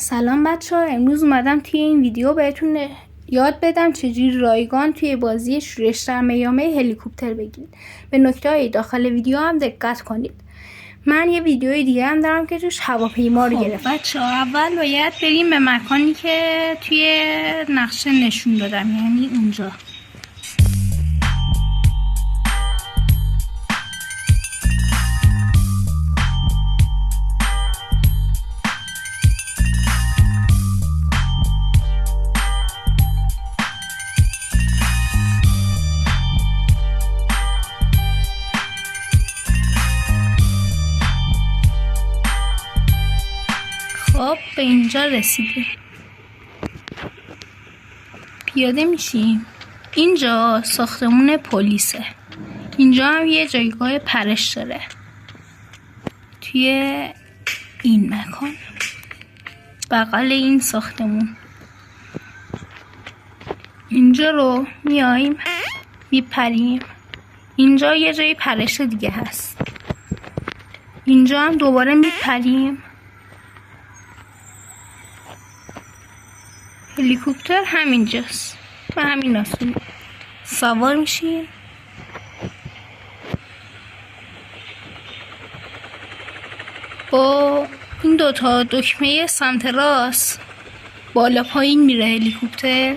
سلام بچه‌ها، امروز اومدم توی این ویدیو بهتون یاد بدم چجوری رایگان توی بازی شورش در میامه هلیکوپتر بگیرید. به نکته‌های داخل ویدیو هم دقت کنید. من یه ویدیوی دیگه هم دارم که توش هواپیما رو گرفتم. بچه‌ها اول باید بریم به مکانی که توی نقشه نشون دادم، یعنی اونجا. خب به اینجا رسیدیم، پیاده میشیم. اینجا ساختمون پلیسه. اینجا هم یه جایگاه پرش داره توی این مکان، بغل این ساختمون. اینجا رو میایم میپریم. اینجا یه جای پرش دیگه هست. اینجا هم دوباره میپریم. هلیکوپتر همینجاست، به همین آسونی سوار میشیم. با این دوتا دکمه سمت راست بالا پایین میره هلیکوپتر.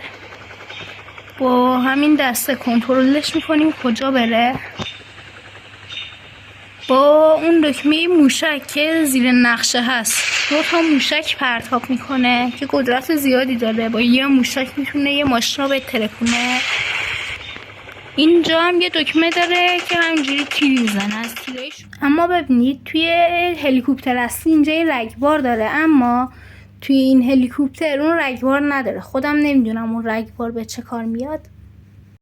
با همین دسته کنترلش میکنیم کجا بره. با اون دکمه موشک که زیر نقشه هست 2 موشک پرتاب میکنه که قدرت زیادی داره. با یه موشک میتونه یه ماشین رو بترکونه. اینجا هم یه دکمه داره که همینجوری تیر میزنه از تیرش. اما ببینید توی هلیکوپتر اصلی اینجا یه رگبار داره، اما توی این هلیکوپتر اون رگبار نداره. خودم نمیدونم اون رگبار به چه کار میاد.